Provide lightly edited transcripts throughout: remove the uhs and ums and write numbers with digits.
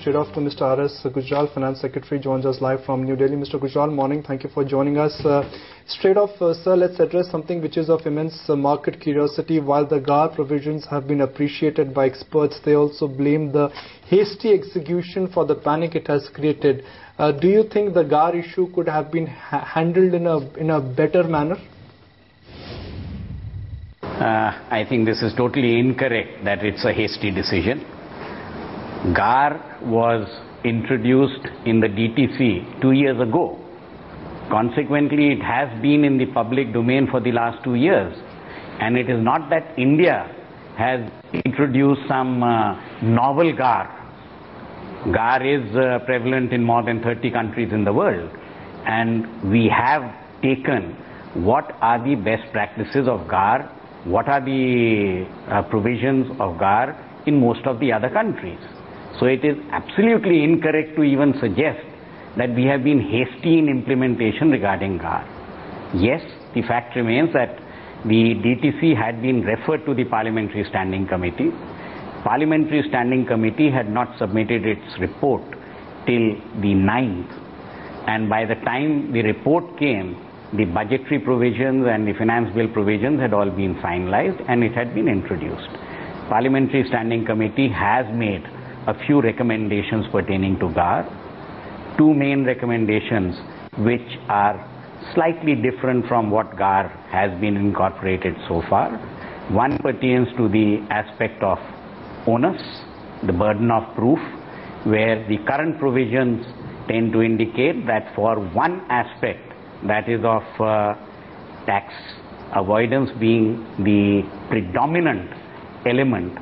straight off to Mr. R.S. Gujral, Finance Secretary, joins us live from New Delhi. Mr. Gujral, morning. Thank you for joining us. Straight off, sir, let's address something which is of immense market curiosity. While the GAAR provisions have been appreciated by experts, they also blame the hasty execution for the panic it has created. Do you think the GAAR issue could have been handled in a better manner? I think this is totally incorrect that it's a hasty decision. GAAR was introduced in the DTC 2 years ago. Consequently, it has been in the public domain for the last 2 years. And it is not that India has introduced some novel GAAR. GAAR is prevalent in more than 30 countries in the world. And we have taken what are the best practices of GAAR, what are the provisions of GAAR in most of the other countries. So it is absolutely incorrect to even suggest that we have been hasty in implementation regarding GAAR. Yes, the fact remains that the DTC had been referred to the Parliamentary Standing Committee. Parliamentary Standing Committee had not submitted its report till the 9th. And by the time the report came, the budgetary provisions and the finance bill provisions had all been finalized and it had been introduced. Parliamentary Standing Committee has made a few recommendations pertaining to GAAR. Two main recommendations which are slightly different from what GAAR has been incorporated so far. One pertains to the aspect of onus, the burden of proof, where the current provisions tend to indicate that for one aspect, that is of tax avoidance being the predominant element,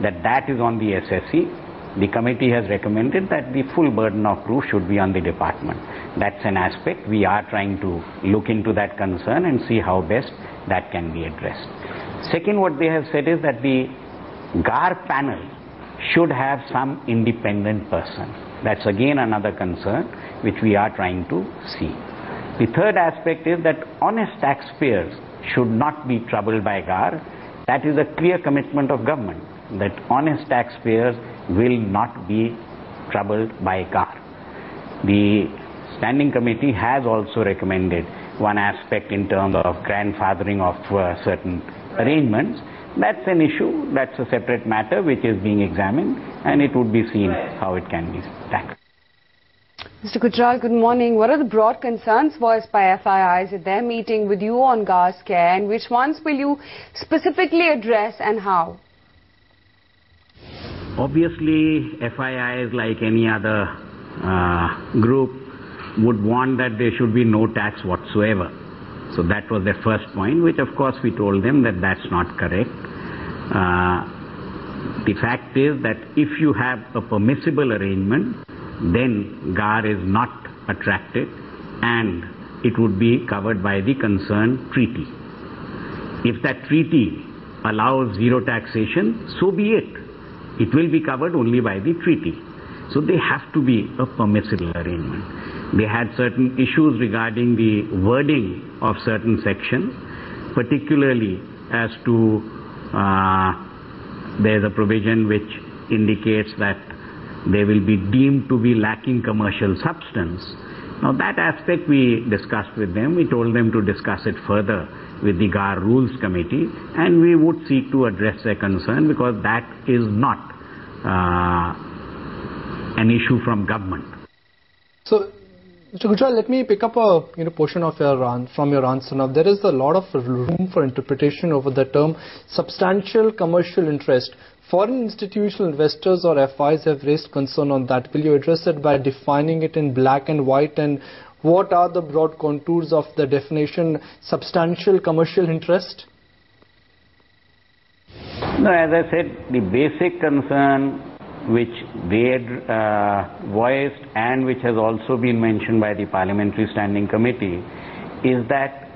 that is on the SSE. The committee has recommended that the full burden of proof should be on the department. That's an aspect. We are trying to look into that concern and see how best that can be addressed. Second, what they have said is that the GAAR panel should have some independent person. That's again another concern which we are trying to see. The third aspect is that honest taxpayers should not be troubled by GAAR. That is a clear commitment of government, that honest taxpayers will not be troubled by GAAR. The Standing Committee has also recommended one aspect in terms of grandfathering of certain arrangements. That's an issue, that's a separate matter which is being examined, and it would be seen how it can be tackled. Mr. Gujral, good morning. What are the broad concerns voiced by FIIs at their meeting with you on GAAR scare, and which ones will you specifically address and how? Obviously, FIIs, like any other group, would want that there should be no tax whatsoever. So that was their first point, which of course we told them that that's not correct. The fact is that if you have a permissible arrangement, then GAAR is not attracted and it would be covered by the concerned treaty. If that treaty allows zero taxation, so be it. It will be covered only by the treaty. So they have to be a permissible arrangement. They had certain issues regarding the wording of certain sections, particularly as to there's a provision which indicates that they will be deemed to be lacking commercial substance. Now that aspect we discussed with them. We told them to discuss it further with the GAAR Rules Committee, and we would seek to address their concern, because that is not an issue from government. So, Mr. Gujral, let me pick up a portion of from your answer. Now, there is a lot of room for interpretation over the term substantial commercial interest. Foreign institutional investors or FIs have raised concern on that. Will you address it by defining it in black and white, and what are the broad contours of the definition substantial commercial interest? No, as I said, the basic concern which they had voiced and which has also been mentioned by the Parliamentary Standing Committee is that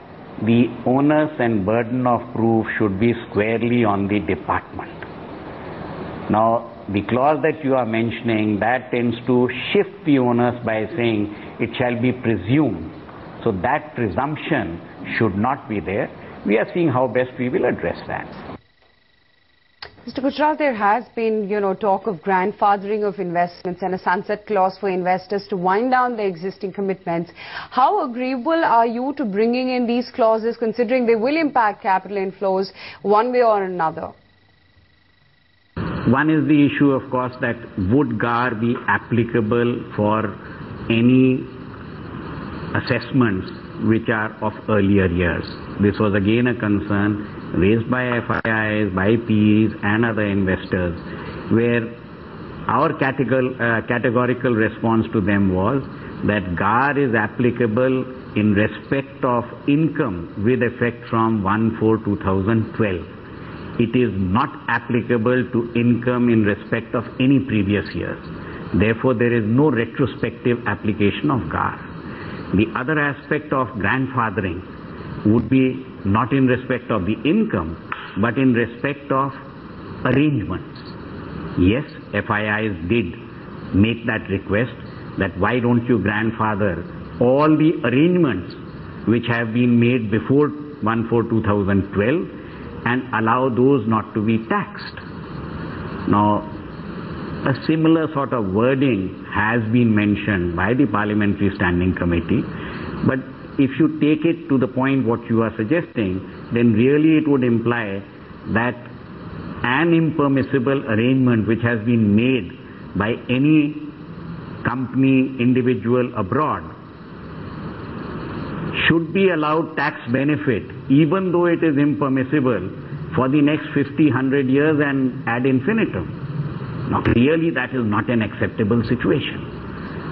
the onus and burden of proof should be squarely on the department. Now, the clause that you are mentioning, that tends to shift the onus by saying it shall be presumed. So that presumption should not be there. We are seeing how best we will address that. Mr. Gujral, there has been, talk of grandfathering of investments and a sunset clause for investors to wind down their existing commitments. How agreeable are you to bringing in these clauses, considering they will impact capital inflows one way or another? One is the issue, of course, that would GAAR be applicable for any assessments which are of earlier years. This was again a concern raised by FIIs, by PEs and other investors, where our categorical response to them was that GAAR is applicable in respect of income with effect from 1/4/2012. It is not applicable to income in respect of any previous years. Therefore, there is no retrospective application of GAAR. The other aspect of grandfathering would be not in respect of the income, but in respect of arrangements. Yes, FIIs did make that request that why don't you grandfather all the arrangements which have been made before 1/4/2012 and allow those not to be taxed. Now, a similar sort of wording has been mentioned by the Parliamentary Standing Committee, but if you take it to the point what you are suggesting, then really it would imply that an impermissible arrangement which has been made by any company, individual abroad should be allowed tax benefit even though it is impermissible for the next 50, 100 years and ad infinitum. Now clearly that is not an acceptable situation.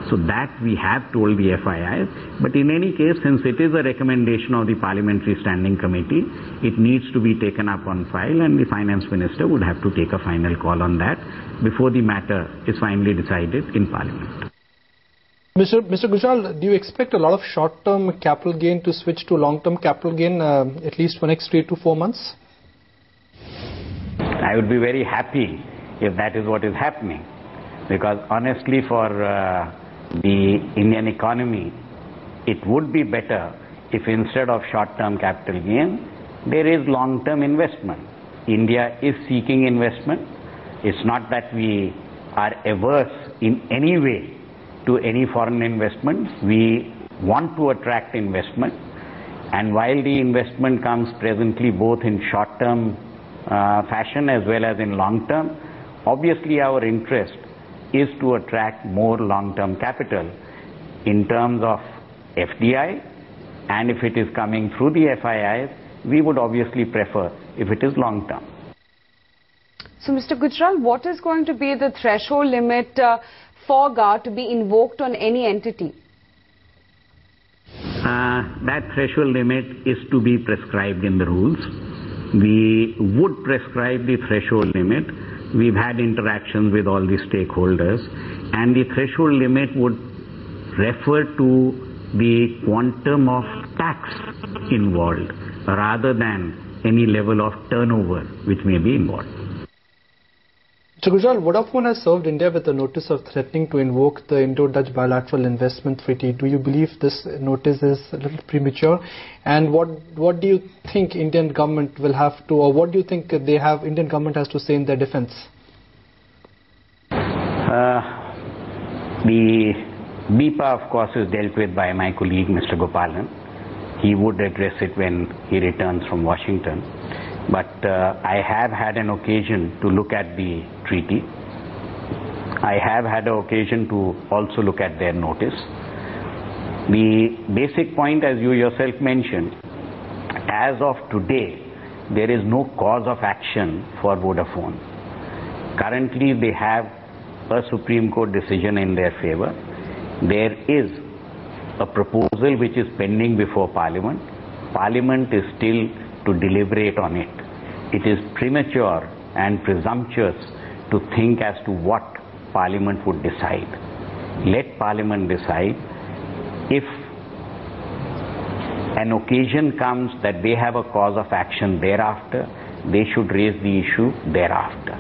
So that we have told the FIIs, but in any case, since it is a recommendation of the Parliamentary Standing Committee, it needs to be taken up on file and the Finance Minister would have to take a final call on that before the matter is finally decided in Parliament. Mr. Gujral, do you expect a lot of short-term capital gain to switch to long-term capital gain at least for next 3 to 4 months? I would be very happy if that is what is happening, because honestly for the Indian economy, it would be better if instead of short-term capital gain, there is long-term investment. India is seeking investment. It's not that we are averse in any way to any foreign investments. We want to attract investment, and while the investment comes presently both in short-term fashion as well as in long-term, obviously our interest is to attract more long-term capital in terms of FDI, and if it is coming through the FIIs, we would obviously prefer if it is long-term. So Mr. Gujral, what is going to be the threshold limit for GAAR to be invoked on any entity? That threshold limit is to be prescribed in the rules. We would prescribe the threshold limit. We've had interactions with all the stakeholders, and the threshold limit would refer to the quantum of tax involved rather than any level of turnover which may be involved. Mr. Gujral, Vodafone has served India with a notice of threatening to invoke the Indo-Dutch Bilateral Investment Treaty. Do you believe this notice is a little premature? And what do you think Indian government will have to, or what do you think Indian government has to say in their defense? The BIPA, of course, is dealt with by my colleague, Mr. Gopalan. He would address it when he returns from Washington. But I have had an occasion to look at the treaty. I have had an occasion to also look at their notice. The basic point, as you yourself mentioned, as of today, there is no cause of action for Vodafone. Currently, they have a Supreme Court decision in their favor. There is a proposal which is pending before Parliament. Parliament is still to deliberate on it. It is premature and presumptuous to think as to what Parliament would decide. Let Parliament decide. If an occasion comes that they have a cause of action thereafter, they should raise the issue thereafter.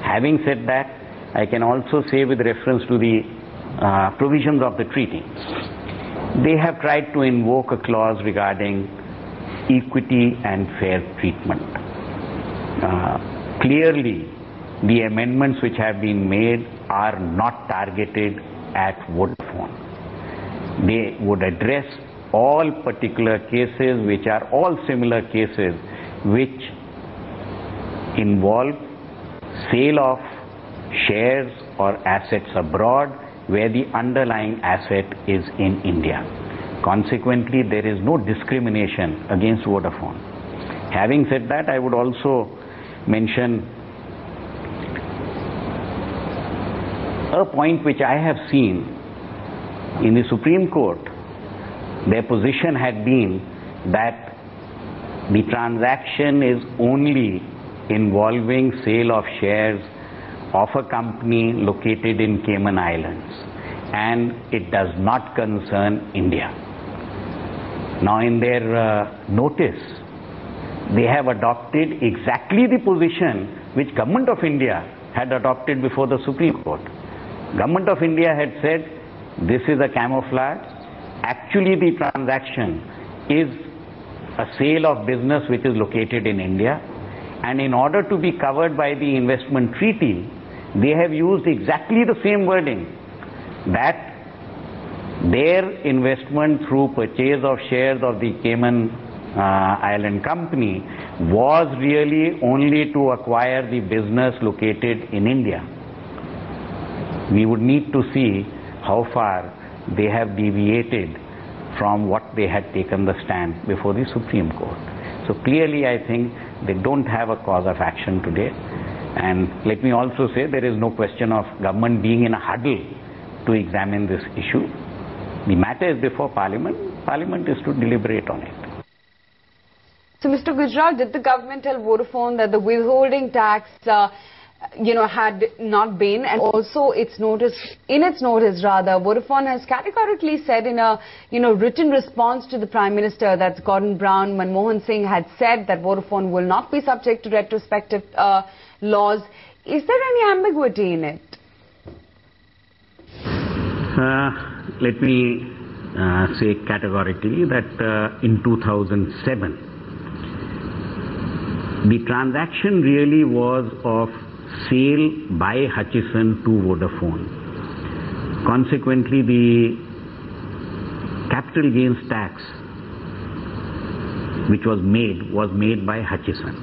Having said that, I can also say with reference to the provisions of the treaty, they have tried to invoke a clause regarding equity and fair treatment. Clearly, the amendments which have been made are not targeted at Vodafone. They would address all particular cases, which are all similar cases, which involve sale of shares or assets abroad where the underlying asset is in India. Consequently, there is no discrimination against Vodafone. Having said that, I would also mention a point which I have seen in the Supreme Court. Their position had been that the transaction is only involving sale of shares of a company located in Cayman Islands, and it does not concern India. Now, in their notice, they have adopted exactly the position which Government of India had adopted before the Supreme Court. Government of India had said this is a camouflage. Actually, the transaction is a sale of business which is located in India, and in order to be covered by the investment treaty, they have used exactly the same wording, that their investment through purchase of shares of the Cayman Island company was really only to acquire the business located in India. We would need to see how far they have deviated from what they had taken the stand before the Supreme Court. So clearly, I think they don't have a cause of action today. And let me also say, there is no question of government being in a huddle to examine this issue. The matter is before Parliament. Parliament is to deliberate on it. So, Mr. Gujral, did the government tell Vodafone that the withholding tax had not been, and also in its notice, Vodafone has categorically said in a written response to the Prime Minister, that's Gordon Brown, Manmohan Singh had said that Vodafone will not be subject to retrospective laws. Is there any ambiguity in it? Let me say categorically that in 2007, the transaction really was of sale by Hutchison to Vodafone. Consequently, the capital gains tax which was made by Hutchison,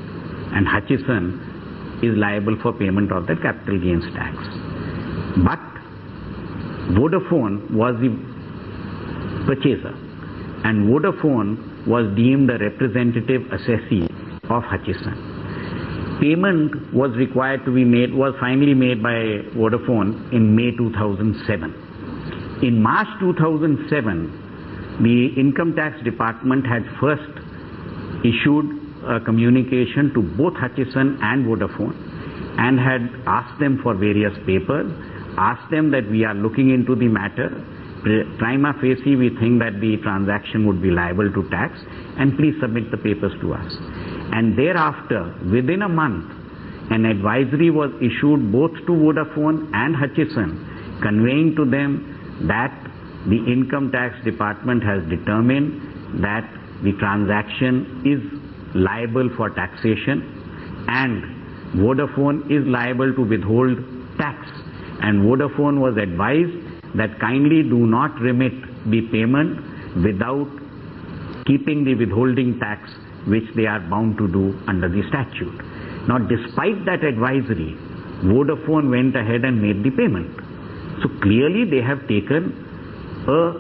and Hutchison is liable for payment of the capital gains tax. But Vodafone was the purchaser, and Vodafone was deemed a representative assessee of Hutchison. Payment was required to be made, was finally made by Vodafone in May 2007. In March 2007, the Income Tax Department had first issued a communication to both Hutchison and Vodafone and had asked them for various papers, asked them that we are looking into the matter. Prima facie, we think that the transaction would be liable to tax, and please submit the papers to us. And thereafter, within a month, an advisory was issued both to Vodafone and Hutchison, conveying to them that the Income Tax Department has determined that the transaction is liable for taxation and Vodafone is liable to withhold tax. And Vodafone was advised that kindly do not remit the payment without keeping the withholding tax which they are bound to do under the statute. Now, despite that advisory, Vodafone went ahead and made the payment. So clearly they have taken a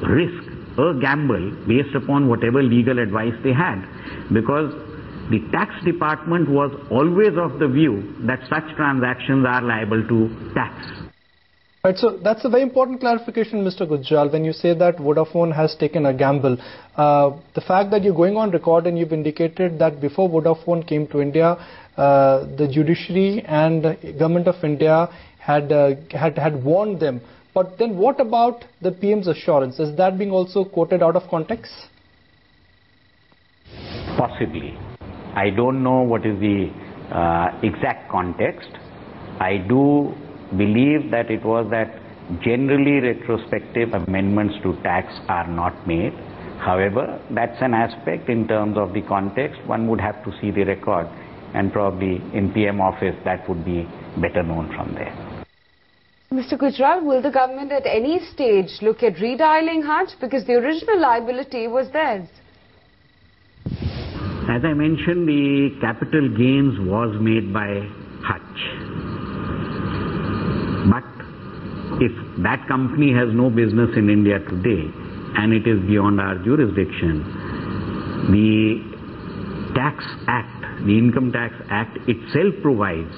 risk, a gamble based upon whatever legal advice they had, because the tax department was always of the view that such transactions are liable to tax. Right, so that's a very important clarification, Mr. Gujral, when you say that Vodafone has taken a gamble. The fact that you're going on record and you've indicated that before Vodafone came to India, the judiciary and Government of India had warned them. But then what about the PM's assurance? Is that being also quoted out of context? Possibly. I don't know what is the exact context. I do believe that it was that generally retrospective amendments to tax are not made. However, that's an aspect in terms of the context. One would have to see the record and probably in PM office that would be better known from there. Mr. Gujral, will the government at any stage look at redialing Hajj, because the original liability was theirs? As I mentioned, the capital gains was made by Hajj. But if that company has no business in India today and it is beyond our jurisdiction, the Tax Act, the Income Tax Act itself provides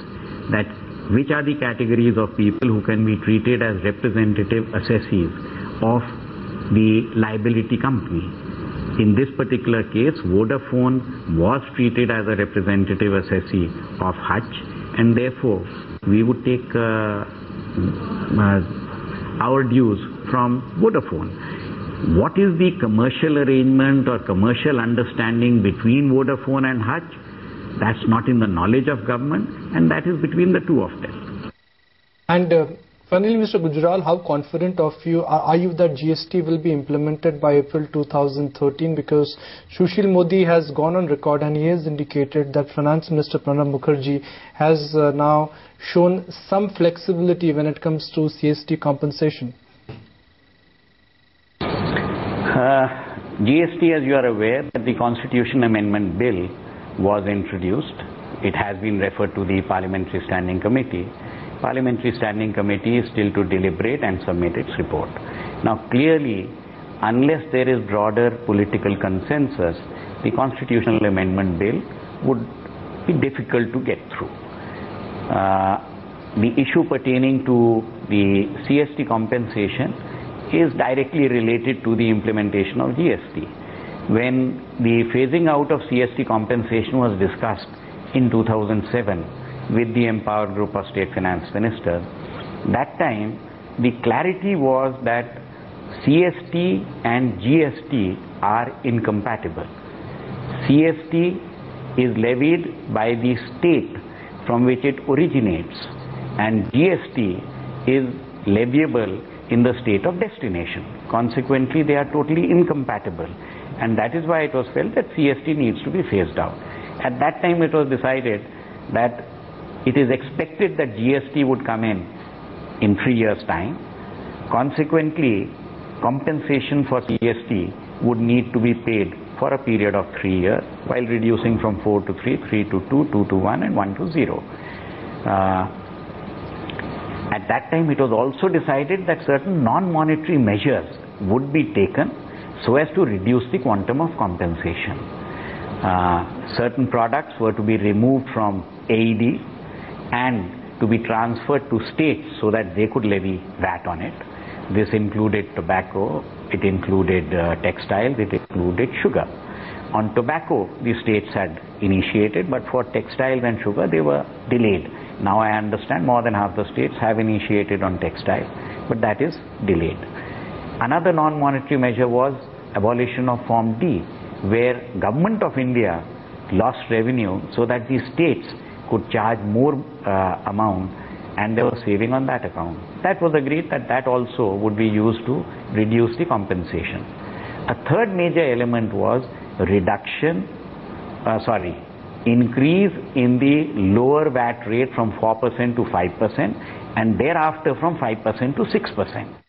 that which are the categories of people who can be treated as representative assessees of the liability company. In this particular case, Vodafone was treated as a representative assessee of Hajj, and therefore we would take our dues from Vodafone. What is the commercial arrangement or commercial understanding between Vodafone and Hajj? That's not in the knowledge of government, and that is between the two of them. And finally, Mr. Gujral, how confident are you that GST will be implemented by April 2013? Because Sushil Modi has gone on record and he has indicated that Finance Minister Pranab Mukherjee has now shown some flexibility when it comes to CST compensation. GST, as you are aware, that the Constitution Amendment Bill was introduced. It has been referred to the Parliamentary Standing Committee. Parliamentary Standing Committee is still to deliberate and submit its report. Now clearly, unless there is broader political consensus, the Constitutional Amendment Bill would be difficult to get through. The issue pertaining to the CST compensation is directly related to the implementation of GST. When the phasing out of CST compensation was discussed in 2007 with the empowered group of state finance ministers, that time the clarity was that CST and GST are incompatible. CST is levied by the state from which it originates, and GST is leviable in the state of destination. Consequently, they are totally incompatible. And that is why it was felt that CST needs to be phased out. At that time it was decided that it is expected that GST would come in 3 years' time. Consequently, compensation for CST would need to be paid for a period of 3 years, while reducing from 4 to 3, 3 to 2, 2 to 1 and 1 to 0. At that time it was also decided that certain non-monetary measures would be taken so as to reduce the quantum of compensation. Certain products were to be removed from AED and to be transferred to states so that they could levy VAT on it. This included tobacco, it included textiles, it included sugar. On tobacco, the states had initiated, but for textiles and sugar, they were delayed. Now I understand more than half the states have initiated on textile, but that is delayed. Another non-monetary measure was abolition of Form D, where Government of India lost revenue so that the states could charge more amount, and they were saving on that account. That was agreed that that also would be used to reduce the compensation. A third major element was increase in the lower VAT rate from 4% to 5%, and thereafter from 5% to 6%.